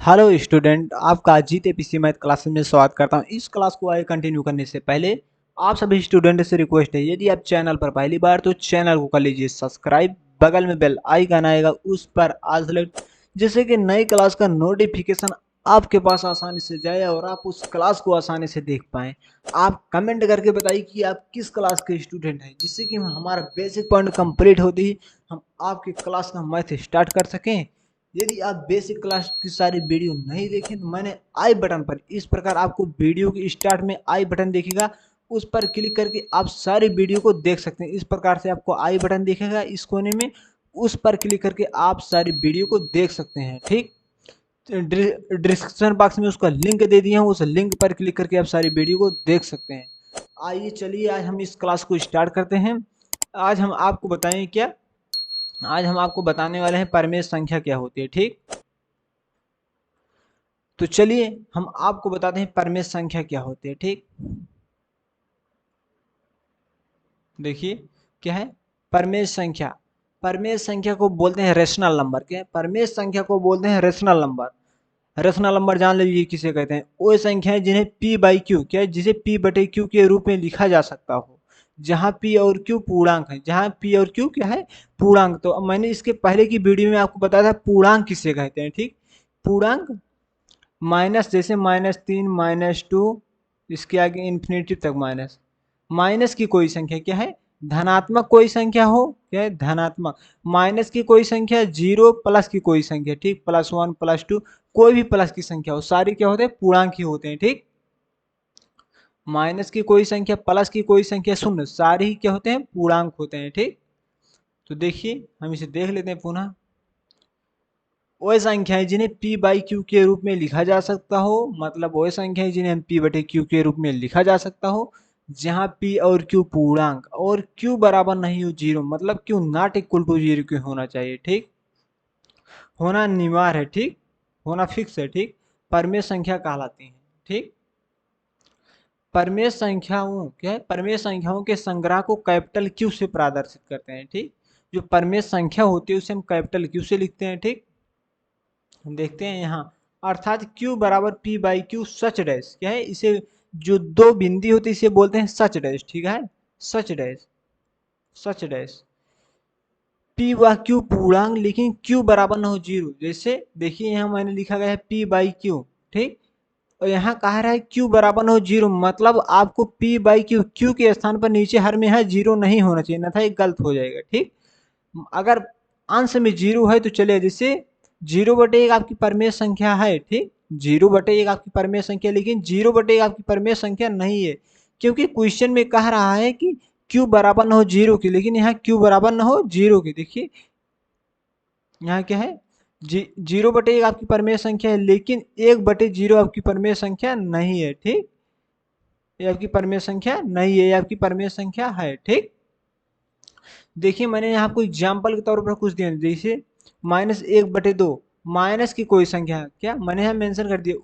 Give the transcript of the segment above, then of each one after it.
Hello student, आपका जीते PC math class में स्वागत करता हूं। इस क्लास को आगे कंटिन्यू करने से पहले आप सभी स्टूडेंट से रिक्वेस्ट है, यदि आप चैनल पर पहली बार तो चैनल को कर लीजिए सब्सक्राइब। बगल में बेल आइकन आएगा, उस पर आज सेलेक्ट, जिससे कि नई क्लास का नोटिफिकेशन आपके पास आसानी से जाए और आप उस क्लास को आसानी से देख पाएँ। आप कमेंट करके बताइए कि आप किस क्लास के स्टूडेंट हैं, जिससे कि हमारा बेसिक पॉइंट कंप्लीट होती ही हम आपकी क्लास का मैथ स्टार्ट कर सकें। यदि आप बेसिक क्लास की सारी वीडियो नहीं देखें तो मैंने आई बटन पर इस प्रकार आपको वीडियो की स्टार्ट में आई बटन दिखेगा, उस पर क्लिक करके आप सारी वीडियो को देख सकते हैं। इस प्रकार से आपको आई बटन दिखेगा इस कोने में, उस पर क्लिक करके आप सारी वीडियो को देख सकते हैं। ठीक, डिस्क्रिप्शन बॉक्स में उसका लिंक दे दिया हूँ, उस लिंक पर क्लिक करके आप सारी वीडियो को देख सकते हैं। आइए चलिए आज हम इस क्लास को स्टार्ट करते हैं। आज हम आपको बताएं क्या, आज हम आपको बताने वाले हैं परमेय संख्या क्या होती है। ठीक, तो चलिए हम आपको बताते हैं परमेय संख्या क्या होती है। ठीक, देखिए क्या है परमेय संख्या। परमेय संख्या को बोलते हैं रेशनल नंबर। क्या है? परमेय संख्या को बोलते हैं रेशनल नंबर। रेशनल नंबर जान लीजिए किसे कहते हैं। वो संख्या है जिन्हें p बाई क्यू, क्या है, जिसे p बटे क्यू के रूप में लिखा जा सकता हो, जहां p और q पूर्णांक है। जहां p और q क्या है, पूर्णांक। तो मैंने इसके पहले की वीडियो में आपको बताया था पूर्णांक किसे कहते हैं। ठीक, पूर्णांक माइनस, जैसे -3 -2, इसके आगे इन्फिनिटी तक माइनस। माइनस की कोई संख्या क्या है, धनात्मक कोई संख्या हो, क्या है, धनात्मक। माइनस की कोई संख्या, जीरो, प्लस की कोई संख्या, ठीक, +1 +2, कोई भी प्लस की संख्या हो, सारी क्या होते हैं, पूर्णांक ही होते हैं। ठीक, माइनस की कोई संख्या, प्लस की कोई संख्या, शून्य, सारी ही क्या होते हैं, पूर्णांक होते हैं। ठीक, तो देखिए हम इसे देख लेते हैं पुनः। वो संख्याएं जिन्हें p बाई क्यू के रूप में लिखा जा सकता हो, मतलब वो संख्याएं जिन्हें हम p बटे क्यू के रूप में लिखा जा सकता हो, जहां p और q पूर्णांक और q बराबर नहीं हो जीरो, मतलब q not equal to zero के होना चाहिए। ठीक, होना अनिवार्य है। ठीक, होना फिक्स है। ठीक, परमेय संख्या कहलाती है। ठीक, परमेय संख्याओं, क्या है, परमेय संख्याओं के संग्रह को कैपिटल क्यू से प्रदर्शित करते हैं। ठीक, जो परमेय संख्या होती है उसे हम कैपिटल क्यू से लिखते हैं। ठीक, हम देखते हैं यहाँ, अर्थात q बराबर p by Q such dash, क्या है, इसे जो दो बिंदी होती है इसे बोलते हैं सच डैश। ठीक है, सच डैश, सच डैश। p व q पूर्णांक, लेकिन q बराबर ना हो जीरो। जैसे देखिए यहाँ मैंने लिखा गया है p बाई क्यू। ठीक, और यहाँ कहा रहा है q बराबर ना हो जीरो, मतलब आपको p बाई क्यू, q के स्थान पर नीचे हर में है जीरो नहीं होना चाहिए, ना था ये गलत हो जाएगा। ठीक, अगर अंश में जीरो है तो चले, जैसे 0/1 आपकी परमेय संख्या है। ठीक, 0/1 आपकी परमेय संख्या, लेकिन 0/1 आपकी परमेय संख्या नहीं है, क्योंकि क्वेश्चन में कह रहा है कि q बराबर ना हो जीरो की, लेकिन यहाँ q बराबर ना हो जीरो की। देखिए यहाँ क्या है, 0/1 आपकी परमेय संख्या है, लेकिन 1/0 आपकी परमेय संख्या नहीं है। ठीक, ये आपकी परमेय संख्या नहीं है, ये आपकी परमेय संख्या है। ठीक, देखिए मैंने यहाँ आपको एग्जाम्पल के तौर पर कुछ दिया, जैसे -1/2, माइनस की कोई संख्या, क्या मैंने यहाँ मेंशन कर दिया,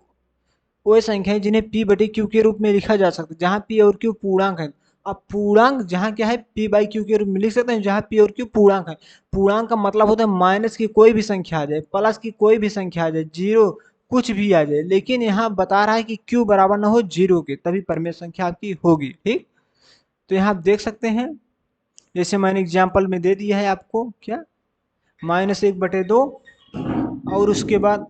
वो संख्या है जिन्हें p बटे क्यू के रूप में लिखा जा सकता है, जहाँ p और q पूर्णांक है। अब पूर्णांक जहाँ क्या है, p बाई क्यू के रूप में लिख सकते हैं, जहाँ p और q पूर्णांक है। पूर्णांक का मतलब होता है माइनस की कोई भी संख्या आ जाए, प्लस की कोई भी संख्या आ जाए, जीरो कुछ भी आ जाए, लेकिन यहाँ बता रहा है कि q बराबर ना हो जीरो के, तभी परमेय संख्या आपकी होगी। ठीक, तो यहाँ आप देख सकते हैं, जैसे मैंने एग्जाम्पल में दे दिया है आपको, क्या -1/2, और उसके बाद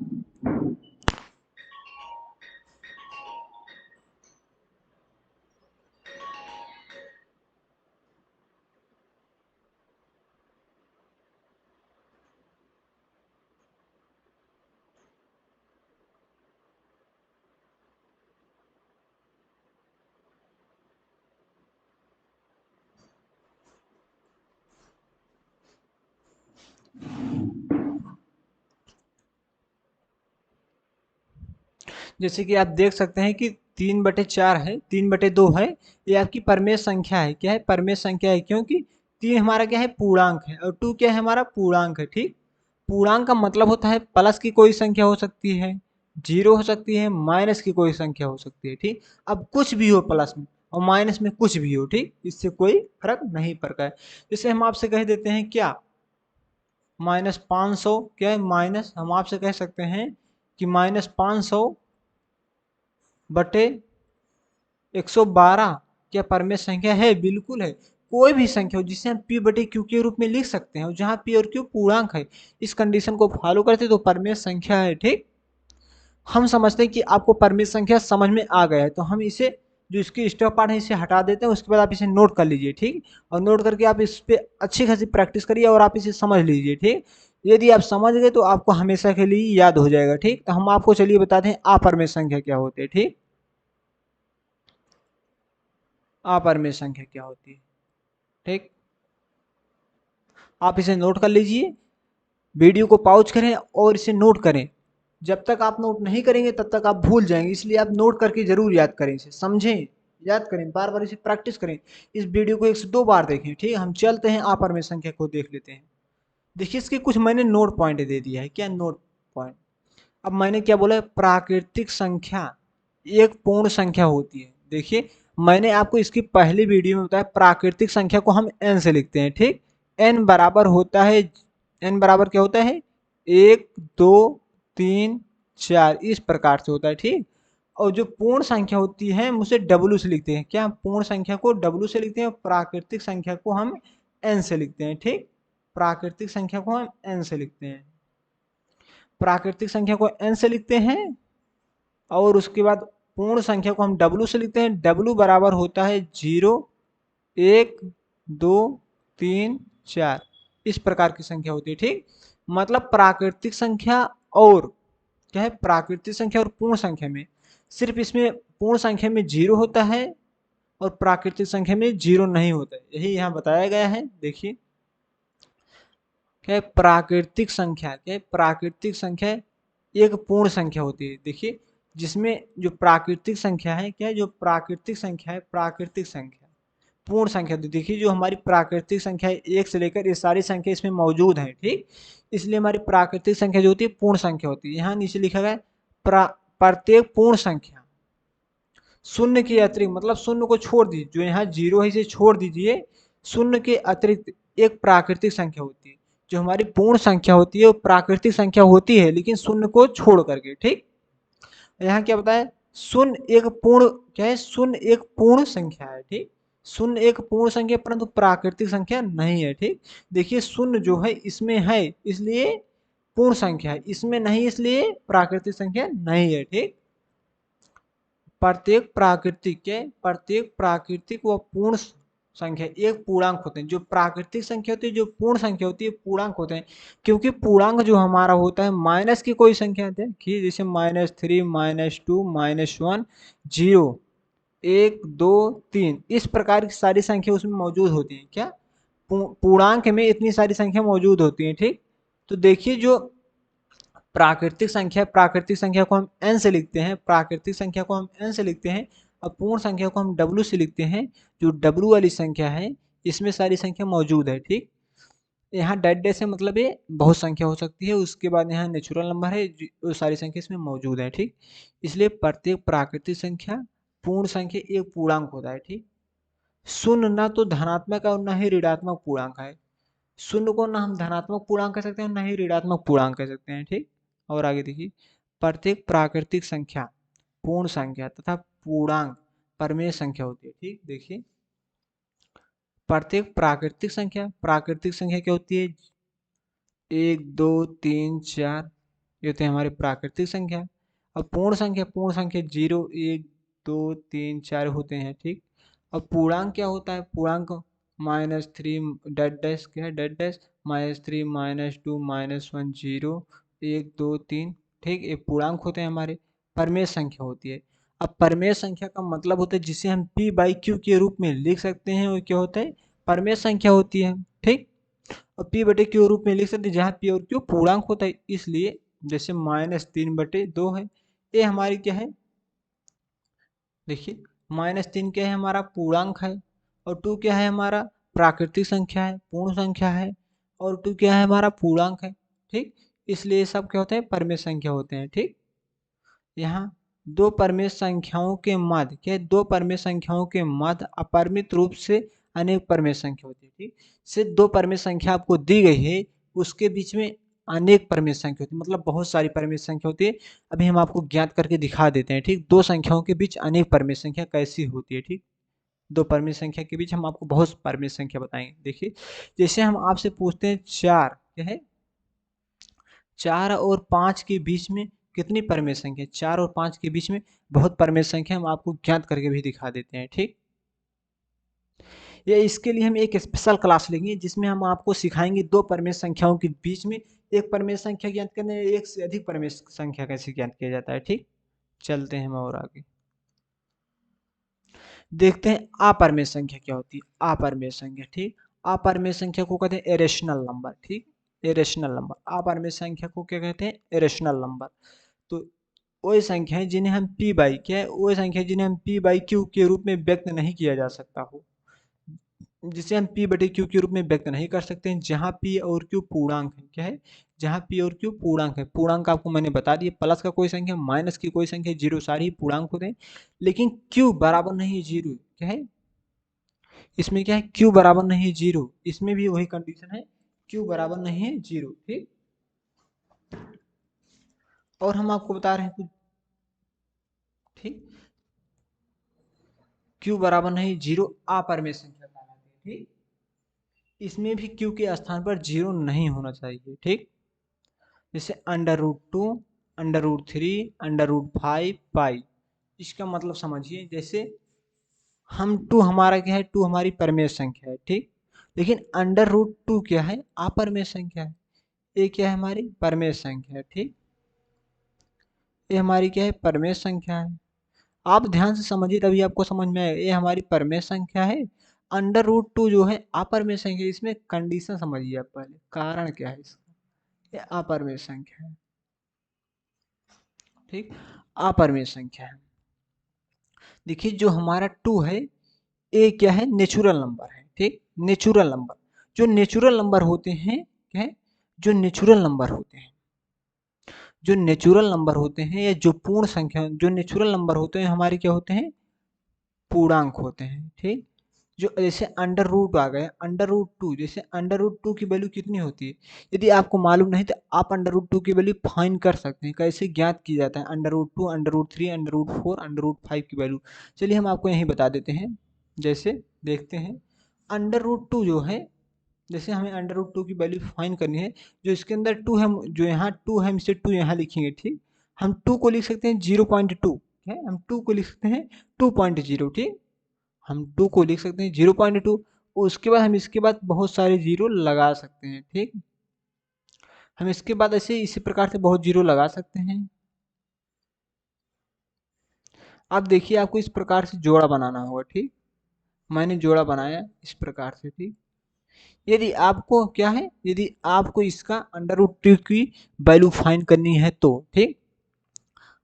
जैसे कि आप देख सकते हैं कि 3/4 है, 3/2 है, ये आपकी परमेय संख्या है। क्या है, परमेय संख्या है, क्योंकि 3 हमारा क्या है, पूर्णांक है, और 2 क्या है, हमारा पूर्णांक है। ठीक, पूर्णांक का मतलब होता है प्लस की कोई संख्या हो सकती है, जीरो हो सकती है, माइनस की कोई संख्या हो सकती है। ठीक, अब कुछ भी हो प्लस में और माइनस में कुछ भी हो, ठीक, इससे कोई फर्क नहीं पड़ता है। जैसे हम आपसे कह देते हैं क्या, -500, क्या है, माइनस हम आपसे कह सकते हैं कि -500 बटे 112 क्या परमेय संख्या है? बिल्कुल है। कोई भी संख्या हो जिसे हम p बटे q के रूप में लिख सकते हैं और जहां p और q पूर्णांक है, इस कंडीशन को फॉलो करते तो परमेय संख्या है। ठीक, हम समझते हैं कि आपको परमेय संख्या समझ में आ गया है, तो हम इसे जो इसकी स्टेप पार्ट है इसे हटा देते हैं। उसके बाद आप इसे नोट कर लीजिए। ठीक, और नोट करके आप इस पे अच्छी खासी प्रैक्टिस करिए और आप इसे समझ लीजिए। ठीक, यदि आप समझ गए तो आपको हमेशा के लिए याद हो जाएगा। ठीक, तो हम आपको चलिए बताते हैं अपरमेय संख्या क्या होती है। ठीक, अपरमेय संख्या क्या होती है। ठीक, आप इसे नोट कर लीजिए, वीडियो को पॉज करें और इसे नोट करें। जब तक आप नोट नहीं करेंगे तब तक आप भूल जाएंगे, इसलिए आप नोट करके जरूर याद करें, इसे समझें, याद करें, बार बार इसे प्रैक्टिस करें। इस वीडियो को 1 से 2 बार देखें। ठीक है, हम चलते हैं अपरमेय संख्या को देख लेते हैं। देखिए इसके कुछ मैंने नोट पॉइंट दे दिया है। क्या नोट पॉइंट? अब मैंने क्या बोला है, प्राकृतिक संख्या एक पूर्ण संख्या होती है। देखिए मैंने आपको इसकी पहली वीडियो में बताया प्राकृतिक संख्या को हम n से लिखते हैं। ठीक, n बराबर होता है, n बराबर क्या होता है, 1 2 3 4 इस प्रकार से होता है। ठीक, और जो पूर्ण संख्या होती है हम उसे w से लिखते हैं। क्या, पूर्ण संख्या को w से लिखते हैं, प्राकृतिक संख्या को हम n से लिखते हैं। ठीक, प्राकृतिक संख्या को हम n से लिखते हैं, प्राकृतिक संख्या को n से लिखते हैं और उसके बाद पूर्ण संख्या को हम w से लिखते हैं। w बराबर होता है 0 1 2 3 4 इस प्रकार की संख्या होती है। ठीक, मतलब प्राकृतिक संख्या और क्या है, प्राकृतिक संख्या और पूर्ण संख्या में सिर्फ इसमें पूर्ण संख्या में 0 होता है और प्राकृतिक संख्या में 0 नहीं होता है, यही यहाँ बताया गया है। देखिए क्या है, प्राकृतिक संख्या, क्या है, प्राकृतिक संख्या एक पूर्ण संख्या होती है। देखिए जिसमें जो प्राकृतिक संख्या है, क्या है, जो प्राकृतिक संख्या है, प्राकृतिक संख्या पूर्ण संख्या, तो देखिए जो हमारी प्राकृतिक संख्या है 1 से लेकर ये सारी संख्या इसमें मौजूद है। ठीक, इसलिए हमारी प्राकृतिक संख्या जो होती है पूर्ण संख्या होती है। यहाँ नीचे लिखा गया है प्रत्येक पूर्ण संख्या शून्य के अतिरिक्त, मतलब शून्य को छोड़ दीजिए, जो यहाँ 0 है इसे छोड़ दीजिए, शून्य के अतिरिक्त एक प्राकृतिक संख्या होती है। जो हमारी पूर्ण संख्या होती है वो प्राकृतिक संख्या होती है लेकिन शून्य को छोड़ करके। ठीक, यहाँ क्या बताया, शून्य एक पूर्ण, क्या है, शून्य एक पूर्ण संख्या है। ठीक, शून्य एक पूर्ण संख्या परंतु प्राकृतिक संख्या नहीं है। ठीक, देखिए शून्य जो है इसमें है इसलिए पूर्ण संख्या है, इसमें नहीं इसलिए प्राकृतिक संख्या नहीं है। ठीक, प्रत्येक प्राकृतिक के प्रत्येक प्राकृतिक व पूर्ण संख्या एक पूर्णांक होते हैं। जो प्राकृतिक संख्या होती है, जो पूर्ण संख्या होती है, पूर्णांक होते हैं। क्योंकि पूर्णांक जो हमारा होता है माइनस की कोई संख्या देखिए, जैसे -3 -2 -1 0 1 2 3 इस प्रकार की सारी संख्या उसमें मौजूद होती है। क्या, पूर्णांक में इतनी सारी संख्या मौजूद होती है। ठीक, तो देखिए जो प्राकृतिक संख्या को हम n से लिखते हैं, प्राकृतिक संख्या को हम n से लिखते हैं और पूर्ण संख्या को हम w से लिखते हैं। जो w वाली संख्या है इसमें सारी संख्या मौजूद है। ठीक, यहाँ डेड डे से मतलब ये बहुत संख्या हो सकती है, उसके बाद यहाँ नेचुरल नंबर है, वो सारी संख्या इसमें मौजूद है। ठीक, इसलिए प्रत्येक प्राकृतिक संख्या पूर्ण संख्या एक पूर्णांक होता है। ठीक, शून्य ना तो धनात्मक और ना ही ऋणात्मक पूर्णांक है। शून्य को ना हम धनात्मक पूर्णांक कह सकते हैं ना ही ऋणात्मक पूर्णांक कह सकते हैं। ठीक, और आगे देखिए, प्रत्येक प्राकृतिक संख्या पूर्ण संख्या तथा पूर्णांक परमेय संख्या होती है। ठीक, देखिए प्रत्येक प्राकृतिक संख्या क्या होती है, 1 2 3 4 ये होते हैं हमारे प्राकृतिक संख्या। और पूर्ण संख्या 0 1 2 3 4 होते हैं। ठीक, और पूर्णांक क्या होता है, पूर्णांक -3 डेड डैश, क्या है, डेड डैश -3 -2 -1 0 1 2 3। ठीक, ये पूर्णांक होते हैं हमारे, परमेय संख्या होती है। अब परमेय संख्या का मतलब होता है जिसे हम p/q के रूप में लिख सकते हैं, वो क्या होता है, परमेय संख्या होती है। ठीक, और p/q रूप में लिख सकते हैं जहाँ p और q पूर्णांक होता है। इसलिए जैसे -3/2 है, ये हमारी क्या है, देखिए -3 क्या है, हमारा पूर्णांक है और 2 क्या है, हमारा प्राकृतिक संख्या है, पूर्ण संख्या है, और 2 क्या है, हमारा पूर्णांक है। ठीक, इसलिए सब क्या होते हैं, परमेय संख्या होते हैं। ठीक, यहाँ दो परमेय संख्याओं के मध्य, क्या है, दो परमेय संख्याओं के मध्य अपरिमित रूप से अनेक परमेय संख्या होती है। ठीक, से दो परमेय संख्या आपको दी गई है, उसके बीच में अनेक परमेय संख्या होती है, मतलब बहुत सारी परमेय संख्या होती है। अभी हम आपको ज्ञात करके दिखा देते हैं, ठीक। दो संख्याओं के बीच अनेक परमेय संख्या कैसी होती है, ठीक। दो परमेय संख्या के बीच हम आपको बहुत परमेय संख्या बताएंगे। देखिए, जैसे हम आपसे पूछते हैं 4, क्या है, 4 और 5 के बीच में कितनी परमेय संख्या, 4 और 5 के बीच में बहुत परमेय संख्या हम आपको ज्ञात करके भी दिखा देते हैं, ठीक। ये इसके लिए हम एक स्पेशल क्लास लेंगे जिसमें हम आपको सिखाएंगे दो परमेय संख्याओं के बीच में एक परमेय संख्या ज्ञात करने, एक से अधिक परमेय संख्या कैसे ज्ञात किया जाता है, ठीक। चलते हैं हम और आगे देखते हैं अपरमेय संख्या क्या होती है। अपरमेय संख्या, ठीक। अपरमेय संख्या को कहते हैं इरेशनल नंबर, ठीक। इरेशनल नंबर, अपरमेय संख्या को क्या कहते हैं, इरेशनल नंबर। तो वही संख्या है जिन्हें हम p बाई, क्या है, वही संख्या जिन्हें हम p बाई क्यू के रूप में व्यक्त नहीं किया जा सकता हो, जिसे हम p बटे q के रूप में व्यक्त नहीं कर सकते हैं, जहां p और q पूर्णांक है, क्या है, जहां p और q पूर्णांक है। पूर्णांक आपको मैंने बता दिया, प्लस का कोई संख्या, माइनस की कोई संख्या, जीरो, सारी ही पूर्णांक होते हैं। लेकिन q बराबर नहीं है जीरो, क्या है, इसमें क्या है, q बराबर नहीं है जीरो, इसमें भी वही कंडीशन है, q बराबर नहीं है जीरो, ठीक। और हम आपको बता रहे हैं कुछ, ठीक, q बराबर नहीं जीरो अपरमेय संख्या कहलाती है, ठीक। इसमें भी q के स्थान पर जीरो नहीं होना चाहिए, ठीक। जैसे √2, √3, √5 पाई, इसका मतलब समझिए, जैसे हम टू, हमारा क्या है, टू हमारी परमेय संख्या है, ठीक। लेकिन √2 क्या है, अपरमेय संख्या है। ये क्या है, हमारी परमेय संख्या है, ठीक। ये हमारी क्या है, परमेय संख्या है। आप ध्यान से समझिए तभी आपको समझ में आएगा, ये हमारी परमेय संख्या है। √2 जो है अपरमेय संख्या, इसमें कंडीशन समझिए आप पहले, कारण क्या है इसका, ये अपरमेय संख्या है, ठीक। अपरमेय संख्या है। देखिए जो हमारा टू है, ये क्या है, नेचुरल नंबर है, ठीक। नेचुरल नंबर, जो नेचुरल नंबर होते हैं, क्या है, जो नेचुरल नंबर होते हैं, जो नेचुरल नंबर होते हैं या जो पूर्ण संख्या, जो नेचुरल नंबर होते हैं हमारे क्या होते हैं, पूर्णांक होते हैं, ठीक। जो जैसे √2 आ गया, √2, जैसे √2 की वैल्यू कितनी होती है, यदि आपको मालूम नहीं तो आप √2 की वैल्यू फाइंड कर सकते हैं। कैसे ज्ञात की जाता है, √2, √3, √4, √5 की वैल्यू, चलिए हम आपको यही बता देते हैं। जैसे देखते हैं, √2 जो है, जैसे हमें √2 की वैल्यू फाइंड करनी है, जो इसके अंदर टू है, जो यहाँ टू है, हम इसे टू यहाँ लिखेंगे, ठीक। हम टू को लिख सकते हैं 0.2, है, हम टू को लिख सकते हैं 2.0, ठीक। हम टू को लिख सकते हैं 0.2, उसके बाद हम इसके बाद बहुत सारे जीरो लगा सकते हैं, ठीक। हम इसके बाद ऐसे इसी प्रकार से बहुत जीरो लगा सकते हैं। अब देखिए आपको इस प्रकार से जोड़ा बनाना होगा, ठीक। मैंने जोड़ा बनाया इस प्रकार से, ठीक। यदि आपको क्या है, यदि आपको इसका √2 की वैल्यू फाइंड करनी है तो, ठीक।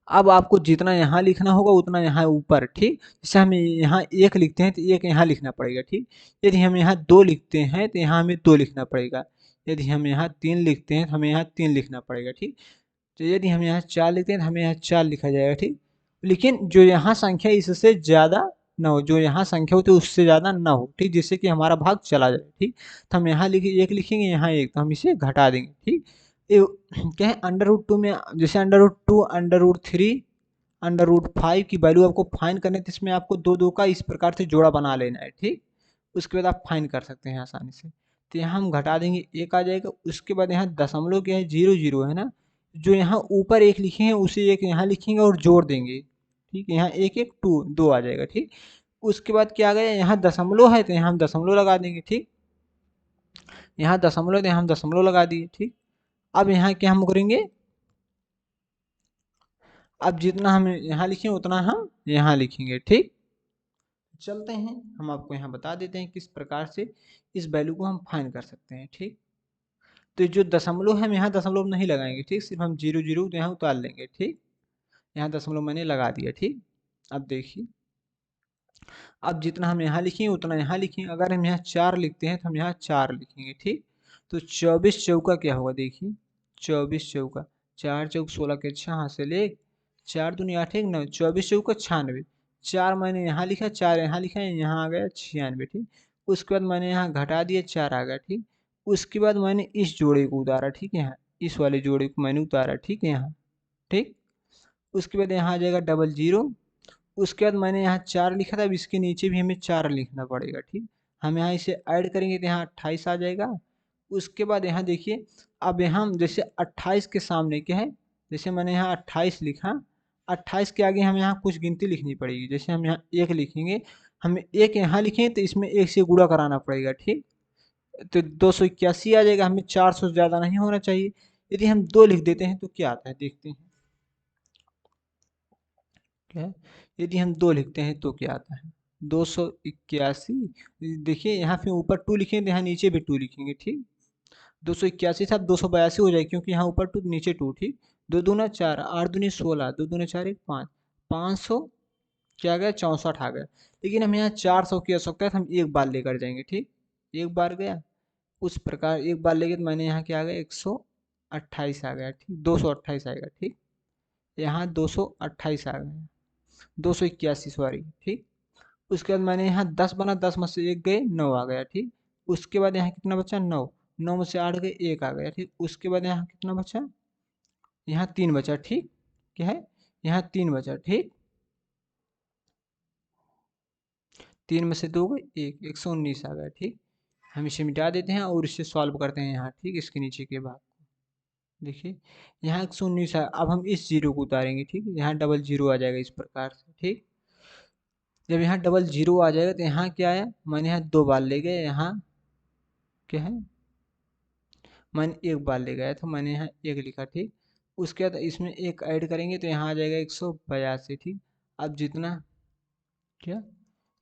अब आपको जितना यहाँ लिखना होगा उतना यहाँ ऊपर, ठीक। जैसे हम यहाँ एक लिखते हैं तो एक यहाँ लिखना पड़ेगा, ठीक। यदि हम यहाँ दो लिखते हैं तो यहाँ हमें दो लिखना पड़ेगा। यदि हम यहाँ तीन लिखते हैं तो हमें यहाँ तीन लिखना पड़ेगा, ठीक। तो यदि हम यहाँ चार लिखते हैं तो हमें यहाँ चार लिखा जाएगा, ठीक। लेकिन जो यहाँ संख्या इससे ज़्यादा ना हो, जो यहाँ संख्या होती है उससे ज़्यादा ना हो, ठीक, जिससे कि हमारा भाग चला जाए, ठीक। तो हम यहाँ लिखे एक लिखेंगे, यहाँ एक, तो हम इसे घटा देंगे, ठीक। ये क्या है, √2 में, जैसे √2, √3, √5 की वैल्यू आपको फाइंड करने, तो इसमें आपको दो दो का इस प्रकार से जोड़ा बना लेना है, ठीक। उसके बाद आप फाइंड कर सकते हैं आसानी से। तो यहाँ हम घटा देंगे, एक आ जाएगा, उसके बाद यहाँ दशमलव क्या है, जीरो जीरो है ना, जो यहाँ ऊपर एक लिखे हैं उसे एक यहाँ लिखेंगे और जोड़ देंगे, ठीक। यहाँ एक एक टू दो आ जाएगा, ठीक। उसके बाद क्या आ गया, यहाँ दशमलव है तो यहाँ हम दशमलव लगा देंगे, ठीक। यहाँ दशमलव तो यहाँ हम दशमलव लगा दिए, ठीक। अब यहाँ क्या हम करेंगे, अब जितना हम यहाँ लिखें उतना हम यहाँ लिखेंगे, ठीक। चलते हैं, हम आपको यहाँ बता देते हैं किस प्रकार से इस वैल्यू को हम फाइंड कर सकते हैं, ठीक। तो जो दशमलव है हम यहाँ दशमलव नहीं लगाएंगे, ठीक, सिर्फ हम जीरो जीरो यहाँ उतार लेंगे, ठीक। यहाँ दशमलव मैंने लगा दिया, ठीक। अब देखिए, अब जितना हम यहाँ लिखेंगे उतना यहाँ लिखेंगे, अगर हम यहाँ चार लिखते हैं तो हम यहाँ चार लिखेंगे, ठीक। तो 24 चौका क्या होगा, देखिए 24 चौका, 4 चौक 16 के 6 हाथ से ले, 4 दूनी 8 1 9, 24 चौका 96, चार मैंने यहाँ लिखा, चार यहाँ लिखा है, यहाँ आ गया 96, ठीक। उसके बाद मैंने यहाँ घटा दिया, चार आ गया, ठीक। उसके बाद मैंने इस जोड़े को उतारा, ठीक है, यहाँ इस वाले जोड़े को मैंने उतारा, ठीक है यहाँ, ठीक। उसके बाद यहाँ आ जाएगा डबल जीरो, उसके बाद मैंने यहाँ 4 लिखा था, अब इसके नीचे भी हमें 4 लिखना पड़ेगा, ठीक। हम यहाँ इसे ऐड करेंगे तो यहाँ 28 आ जाएगा। उसके बाद यहाँ देखिए, अब यहाँ जैसे 28 के सामने क्या है, जैसे मैंने यहाँ 28 लिखा, 28 के आगे हमें यहाँ कुछ गिनती लिखनी पड़ेगी। जैसे हम यहाँ 1 लिखेंगे, हम 1 यहाँ लिखें तो इसमें 1 से गुणा कराना पड़ेगा, ठीक। तो 281 आ जाएगा, हमें 400 से ज़्यादा नहीं होना चाहिए। यदि हम 2 लिख देते हैं तो क्या आता है, देखते हैं क्या है। यदि हम 2 लिखते हैं तो क्या आता है, 281। देखिए यहाँ पे ऊपर 2 लिखेंगे तो यहाँ नीचे भी 2 लिखेंगे, ठीक। 281 था, 282 हो जाएगा, क्योंकि यहाँ ऊपर 2 नीचे 2, ठीक। 2 दूना 4, 8 दूनी 16, 2 दूना 4 1 5, 500 क्या आ गया, 64 आ गया। लेकिन हम यहाँ 400 की आवश्यकता है तो हम एक बार लेकर जाएंगे, ठीक। एक बार गया, उस प्रकार एक बार लेके तो मैंने यहाँ क्या आ गया, 128 आ गया, ठीक। 228 आएगा, ठीक। यहाँ 228 आ गया, 281 सॉरी, ठीक। उसके बाद मैंने यहाँ 10 बना, 10 में से 1 गए, 9 आ गया, ठीक। उसके बाद यहाँ कितना बचा, 9, 9 में से 8 गए, 1 आ गया, ठीक। उसके बाद यहाँ कितना बचा, यहाँ 3 बचा, ठीक। क्या है, यहाँ 3 बचा, ठीक। 3 में से 2 गए, 1, 119 आ गया, ठीक। हम इसे मिटा देते हैं और इसे सॉल्व करते हैं यहाँ, ठीक। इसके नीचे के भाग को देखिए, यहाँ 119 है। अब हम इस जीरो को उतारेंगे, ठीक। यहाँ डबल जीरो आ जाएगा इस प्रकार से, ठीक। जब यहाँ डबल जीरो आ जाएगा तो यहाँ क्या आया, मैंने यहाँ 2 बार ले गए, यहाँ क्या है, मैंने 1 बार ले गया तो मैंने यहाँ 1 लिखा, ठीक। उसके बाद इसमें 1 ऐड करेंगे तो यहाँ आ जाएगा 182, ठीक। अब जितना क्या,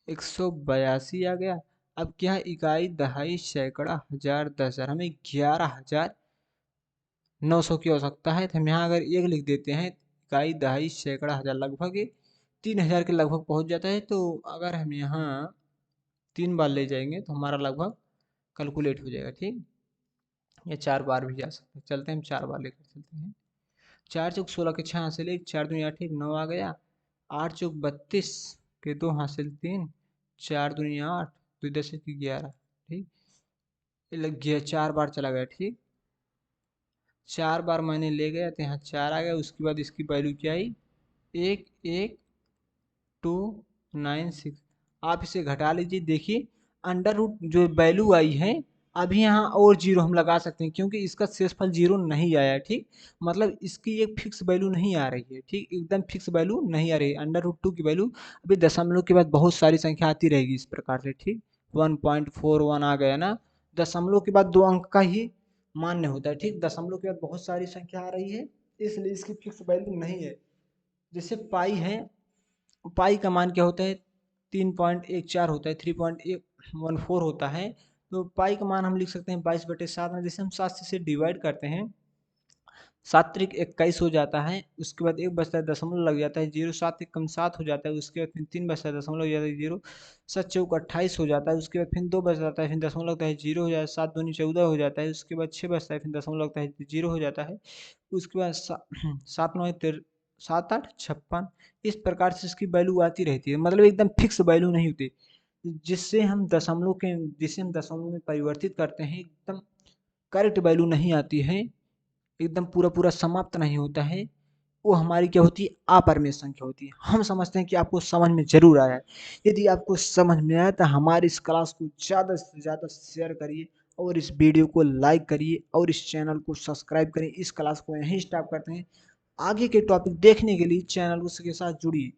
182 आ गया। अब क्या है, इकाई, दहाई, सैकड़ा, हजार, 10,000, हमें 11,900 की आवश्यकता है। तो हम यहाँ अगर 1 लिख देते हैं, इकाई, दहाई, सैकड़ा, हजार, लगभग 3,000 के लगभग पहुँच जाता है। तो अगर हम यहाँ 3 बार ले जाएंगे तो हमारा लगभग कैलकुलेट हो जाएगा, ठीक। या 4 बार भी जा सकते हैं, चलते हैं हम 4 बार लेकर चलते हैं। 4 चौक 16 के 6 हासिल 1, 4 दूनी 8 1 9 आ गया। 8 चौक 32 के 2 हासिल 3, 4 दूनी 8 2 10 की 11, ठीक। ये लग गया, 4 बार चला गया, ठीक। 4 बार मैंने ले गया तो यहाँ 4 आ गया। उसके बाद इसकी वैल्यू क्या आई, 1,1,2,9,6। आप इसे घटा लीजिए, देखिए अंडर रूट जो वैल्यू आई है, अभी यहाँ और जीरो हम लगा सकते हैं क्योंकि इसका शेषफल जीरो नहीं आया, ठीक। मतलब इसकी एक फिक्स वैल्यू नहीं आ रही है, ठीक। एकदम फिक्स वैल्यू नहीं आ रही है। अंडर रूट 2 की वैल्यू अभी दशमलव के बाद बहुत सारी संख्या आती रहेगी इस प्रकार से, ठीक। 1.41 आ गया ना, दशमलव के बाद 2 अंक का ही मान्य होता है, ठीक। दशमलव के बाद बहुत सारी संख्या आ रही है, इसलिए इसकी फिक्स वैल्यू नहीं है। जैसे पाई है, पाई का मान क्या होता है, 3.14 होता है, 3.14 होता है। तो पाई का मान हम लिख सकते हैं 22/7 में। जैसे हम 7 से इसे डिवाइड करते हैं, 7 त्रिक 21 हो जाता है। उसके बाद 1 बचता है, दशमलव लग जाता है, 0 7 एकम 7 हो जाता है। उसके बाद फिर 3 बचता है, दशमलव हो जाता है, 0 7 चौक 28 हो जाता है। उसके बाद फिर 2 बच जाता है, फिर दशमलव लगता है, 0 हो जाता है। 7 दूनी 14 हो जाता है। उसके बाद 6 बचता है, फिर दशमलव लगता है, 0 हो जाता है। उसके बाद 7 9 7 8 56, इस प्रकार से इसकी वैल्यू आती रहती है। मतलब एकदम फिक्स वैल्यू नहीं होती, जिससे हम दशमलव में परिवर्तित करते हैं, एकदम करेक्ट वैल्यू नहीं आती है, एकदम पूरा पूरा समाप्त नहीं होता है। वो हमारी क्या होती है, अपरिमेय संख्या होती है। हम समझते हैं कि आपको समझ में जरूर आया है। यदि आपको समझ में आया तो हमारी इस क्लास को ज़्यादा से ज़्यादा शेयर करिए और इस वीडियो को लाइक करिए और इस चैनल को सब्सक्राइब करिए। इस क्लास को यहीं स्टॉप करते हैं। आगे के टॉपिक देखने के लिए चैनल के साथ जुड़िए।